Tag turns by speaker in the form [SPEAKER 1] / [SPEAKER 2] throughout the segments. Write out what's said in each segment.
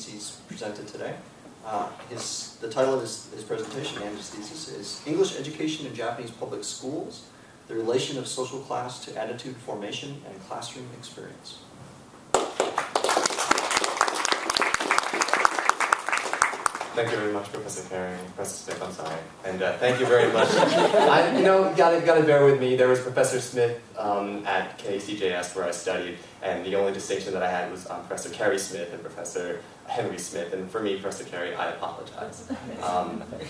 [SPEAKER 1] he's presented today. The title of his presentation and his thesis is English Education in Japanese Public Schools, the Relation of Social Class to Attitude Formation and Classroom Experience.
[SPEAKER 2] Thank you very much, Professor Carey, Professor Smith, I'm sorry. And thank you very much. You gotta bear with me. There was Professor Smith at KCJS where I studied, and the only distinction that I had was Professor Carey Smith and Professor Henry Smith, and for me, Professor Carey, I apologize.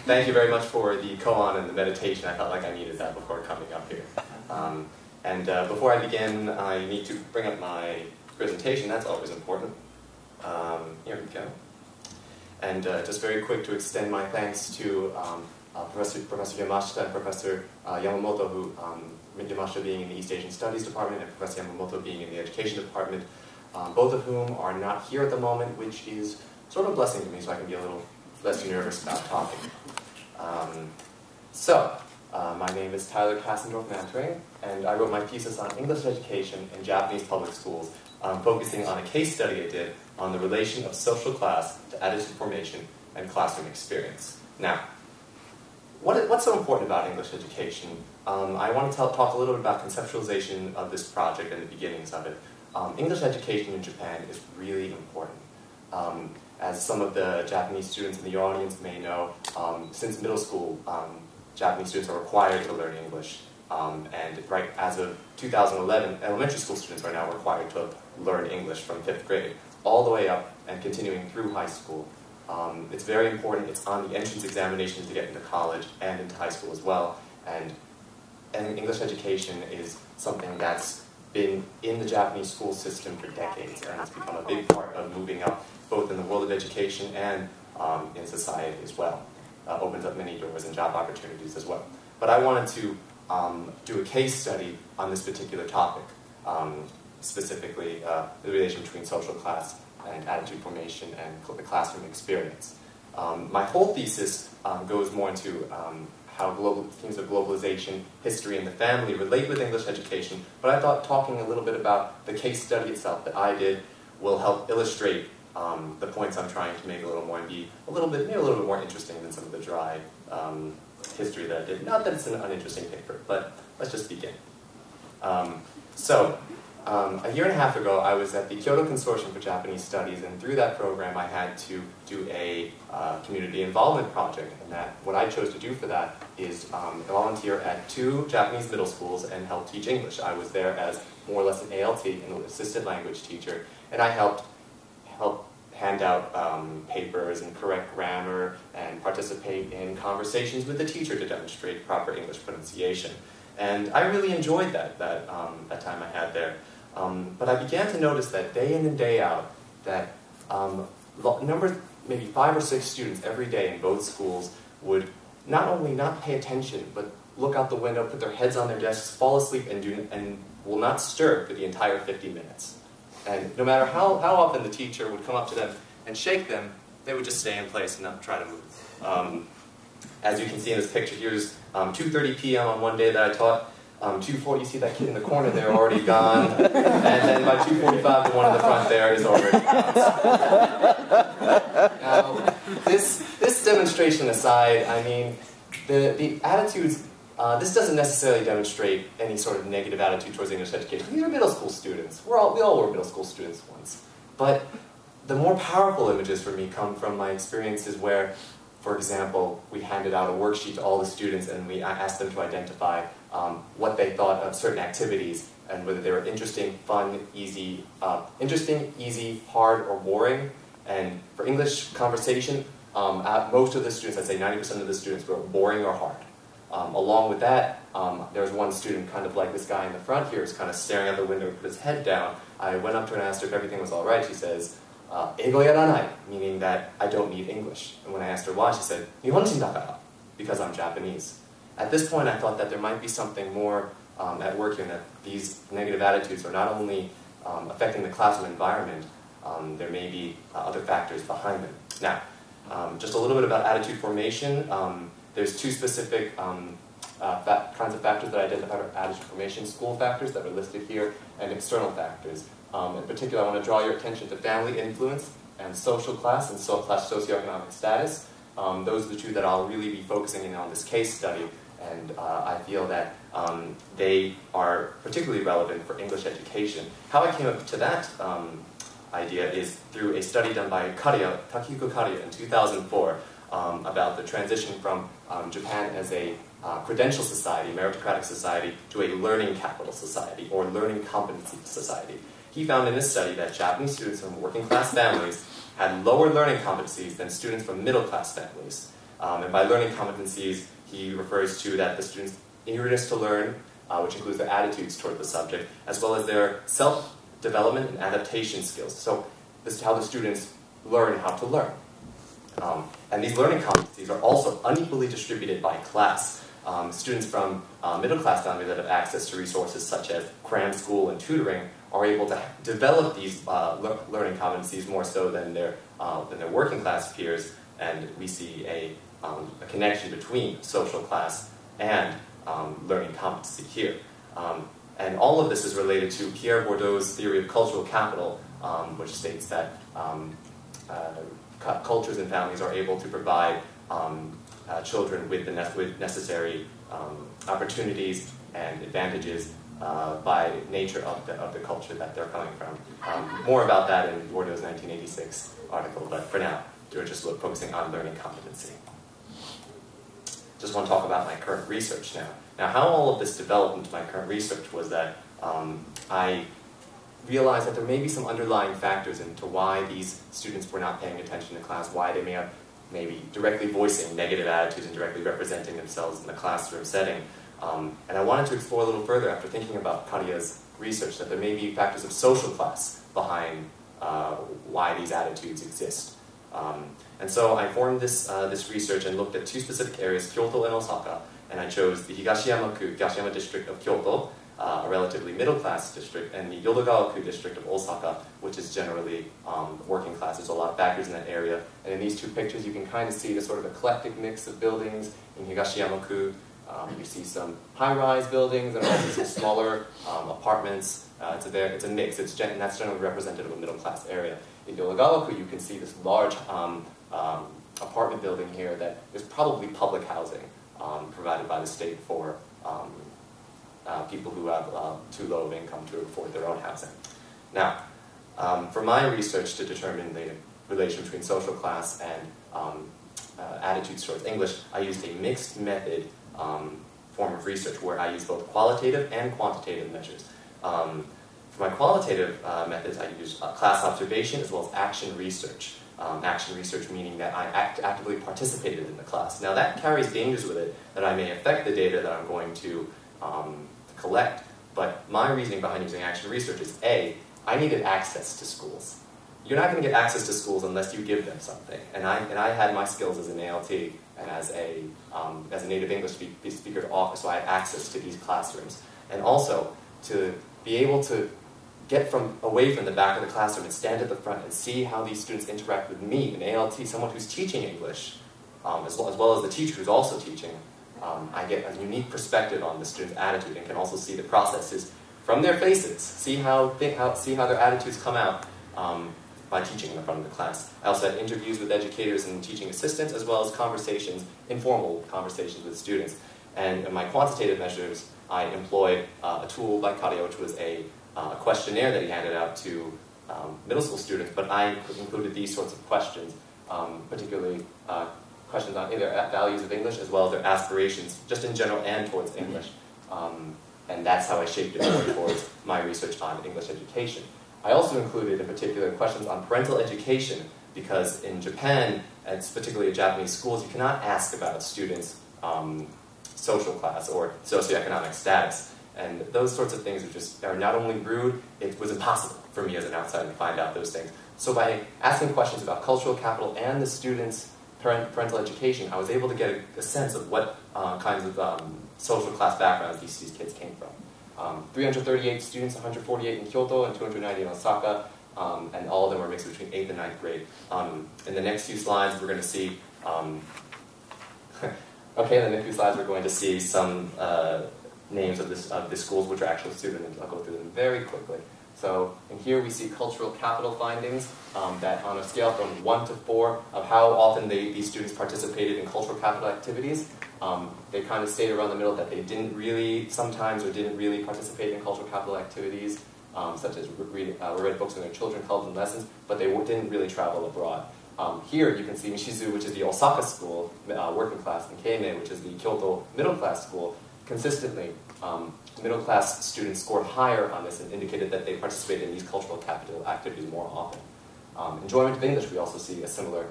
[SPEAKER 2] Thank you very much for the koan and the meditation. I felt like I needed that before coming up here. Before I begin, I need to bring up my presentation. That's always important. Here we go. And just very quick to extend my thanks to Professor Yamashita and Professor Yamamoto, who Yamashita being in the East Asian Studies Department and Professor Yamamoto being in the Education Department, both of whom are not here at the moment, which is sort of a blessing to me, so I can be a little less nervous about talking. My name is Tyler Kassendorf-Mantering, and I wrote my thesis on English education in Japanese public schools, focusing on a case study I did on the relation of social class to attitude formation and classroom experience. Now, what's so important about English education? I want to talk a little bit about conceptualization of this project and the beginnings of it. English education in Japan is really important. As some of the Japanese students in the audience may know, since middle school, Japanese students are required to learn English. Right as of 2011, elementary school students are now required to learn English from 5th grade, all the way up and continuing through high school. It's very important. It's on the entrance examinations to get into college and into high school as well. And English education is something that's been in the Japanese school system for decades, and it's become a big part of moving up, both in the world of education and in society as well. Opens up many doors and job opportunities as well. But I wanted to do a case study on this particular topic, specifically the relation between social class and attitude formation and the classroom experience. My whole thesis goes more into how themes of globalization, history, and the family relate with English education, but I thought talking a little bit about the case study itself that I did will help illustrate the points I'm trying to make a little more and be maybe a little bit more interesting than some of the dry history that I did. Not that it's an uninteresting paper, but let's just begin. A year and a half ago, I was at the Kyoto Consortium for Japanese Studies, and through that program, I had to do a community involvement project. And what I chose to do for that is volunteer at 2 Japanese middle schools and help teach English. I was there as more or less an ALT, an assistant language teacher, and I helped hand out papers and correct grammar and participate in conversations with the teacher to demonstrate proper English pronunciation. And I really enjoyed that time I had there. But I began to notice that day in and day out that maybe 5 or 6 students every day in both schools would not only not pay attention, but look out the window, put their heads on their desks, fall asleep, and will not stir for the entire 50 minutes. And no matter how often the teacher would come up to them and shake them, they would just stay in place and not try to move. As you can see in this picture, here's 2:30 p.m. on one day that I taught. 2:40, you see that kid in the corner there already gone. And then by 2:45, the one in the front there is already gone. Now, this demonstration aside, I mean, the attitudes, this doesn't necessarily demonstrate any sort of negative attitude towards English education. These are middle school students. We all were middle school students once. But the more powerful images for me come from my experiences where, for example, we handed out a worksheet to all the students and I asked them to identify what they thought of certain activities and whether they were interesting, fun, easy, hard, or boring. And for English conversation, most of the students, I'd say 90% of the students, were boring or hard. Along with that, there was one student, kind of like this guy in the front here, who's kind of staring out the window and put his head down. I went up to her and asked her if everything was all right. She says, "Eigo yaranai," meaning that I don't need English. And when I asked her why, she said, "Nihonjin dakara," because I'm Japanese. At this point, I thought that there might be something more at work here, and that these negative attitudes are not only affecting the classroom environment, there may be other factors behind them. Now, just a little bit about attitude formation. There's 2 specific kinds of factors that I identified are attitude formation: school factors that are listed here, and external factors. In particular, I want to draw your attention to family influence and social class and socioeconomic status. Those are the two that I'll really be focusing in on this case study, and I feel that they are particularly relevant for English education. How I came up to that idea is through a study done by Takehiko Kariya in 2004 about the transition from Japan as a credential society, meritocratic society, to a learning capital society, or learning competency society. He found in this study that Japanese students from working class families had lower learning competencies than students from middle class families. And by learning competencies, he refers to that the students' eagerness to learn, which includes their attitudes toward the subject, as well as their self-development and adaptation skills. So this is how the students learn how to learn. And these learning competencies are also unequally distributed by class. Students from middle-class families that have access to resources such as cram school and tutoring are able to develop these learning competencies more so than their working-class peers, and we see a connection between social class and learning competency here. And all of this is related to Pierre Bourdieu's theory of cultural capital, which states that cultures and families are able to provide children with the necessary opportunities and advantages by nature of the culture that they're coming from. More about that in Bourdieu's 1986 article, but for now, we're just focusing on learning competency. Just want to talk about my current research now. Now, how all of this developed into my current research was that I realized that there may be some underlying factors into why these students were not paying attention to class, why they may have maybe directly voicing negative attitudes and directly representing themselves in the classroom setting. And I wanted to explore a little further after thinking about Kariya's research that there may be factors of social class behind why these attitudes exist. And so I formed this research and looked at two specific areas, Kyoto and Osaka, and I chose the Higashiyama district of Kyoto, a relatively middle-class district, and the Yodogawa-ku district of Osaka, which is generally working class. There's a lot of factors in that area. And in these two pictures, you can kind of see the sort of eclectic mix of buildings. In Higashiyama-ku, you see some high-rise buildings and also some smaller apartments. It's a mix, and that's generally representative of a middle-class area. In Yodogawa-ku, you can see this large apartment building here that is probably public housing provided by the state for people who have too low of income to afford their own housing. Now, for my research to determine the relation between social class and attitudes towards English, I used a mixed method form of research where I used both qualitative and quantitative measures. For my qualitative methods, I used class observation as well as action research. Action research meaning that I actively participated in the class. Now that carries dangers with it, that I may affect the data that I'm going to collect, but my reasoning behind using action research is A, I needed access to schools. You're not going to get access to schools unless you give them something. And I had my skills as an ALT and as a native English speaker to offer, so I had access to these classrooms. And also, to be able to get away from the back of the classroom and stand at the front and see how these students interact with me, an ALT, someone who's teaching English, as well as the teacher who's also teaching. I get a unique perspective on the student's attitude and can also see the processes from their faces, see how their attitudes come out by teaching in the front of the class. I also had interviews with educators and teaching assistants, as well as conversations, informal conversations with students. And in my quantitative measures, I employed a tool by Kariya, which was a questionnaire that he handed out to middle school students, but I included these sorts of questions, particularly questions on their values of English as well as their aspirations, just in general and towards English. And that's how I shaped it more towards my research on English education. I also included, in particular, questions on parental education, because in Japan, and particularly in Japanese schools, you cannot ask about students' social class or socioeconomic status. And those sorts of things are not only rude, it was impossible for me as an outsider to find out those things. So by asking questions about cultural capital and the students' parental education, I was able to get a sense of what kinds of social class backgrounds these kids came from. 338 students, 148 in Kyoto and 290 in Osaka, and all of them were mixed between 8th and 9th grade. In the next few slides, we're going to see some names of the schools which are actual students, and I'll go through them very quickly. So in here we see cultural capital findings that on a scale from 1 to 4 of how often these students participated in cultural capital activities, they kind of stayed around the middle that they didn't really, sometimes or didn't really participate in cultural capital activities, such as read books in their children clubs and lessons, but they didn't really travel abroad. Here you can see Mishizu, which is the Osaka school, working class, and Keimei, which is the Kyoto middle class school. Consistently, middle class students scored higher on this and indicated that they participated in these cultural capital activities more often. Enjoyment of English, we also see a similar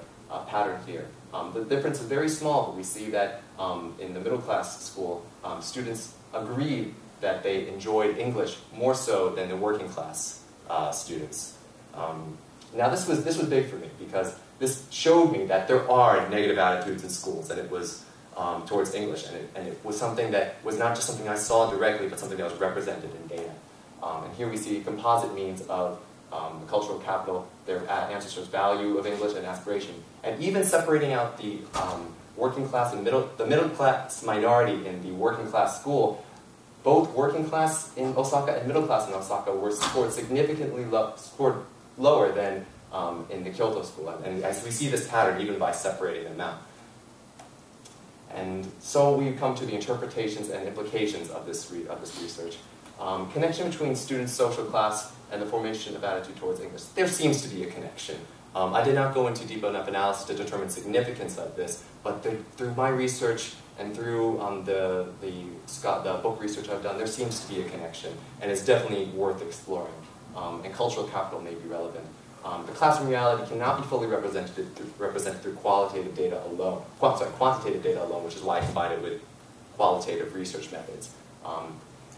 [SPEAKER 2] pattern here. The difference is very small, but we see that in the middle class school, students agreed that they enjoyed English more so than the working class students. Now this was big for me because this showed me that there are negative attitudes in schools, and it was towards English, and it was something that was not just something I saw directly, but something that was represented in data. And here we see composite means of the cultural capital, their ancestors' value of English and aspiration, and even separating out the working class and the middle class minority in the working class school. Both working class in Osaka and middle class in Osaka were scored significantly lower than in the Kyoto school, and as we see this pattern even by separating them out. And so we come to the interpretations and implications of this research. Connection between students' social class and the formation of attitude towards English. There seems to be a connection. I did not go into deep enough analysis to determine significance of this, but through my research and through the book research I've done, there seems to be a connection, and it's definitely worth exploring. And cultural capital may be relevant. The classroom reality cannot be fully represented through qualitative data alone. Quantitative data alone, which is why I combine it with qualitative research methods.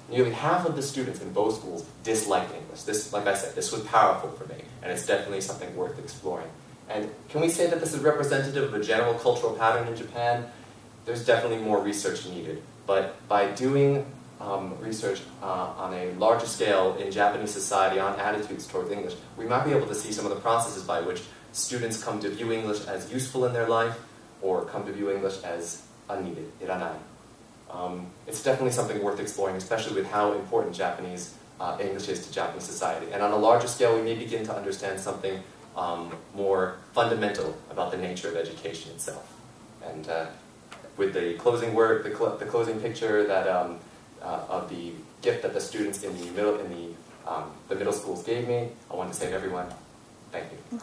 [SPEAKER 2] Nearly half of the students in both schools disliked English. This, like I said, this was powerful for me, and it's definitely something worth exploring. And can we say that this is representative of a general cultural pattern in Japan? There's definitely more research needed, but by doing research on a larger scale in Japanese society on attitudes towards English, we might be able to see some of the processes by which students come to view English as useful in their life, or come to view English as unneeded, iranai. It's definitely something worth exploring, especially with how important Japanese English is to Japanese society. And on a larger scale, we may begin to understand something more fundamental about the nature of education itself. And with the closing word, the closing picture that of the gift that the students in the middle schools gave me, I want to say to everyone, thank you.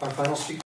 [SPEAKER 1] Our final speaker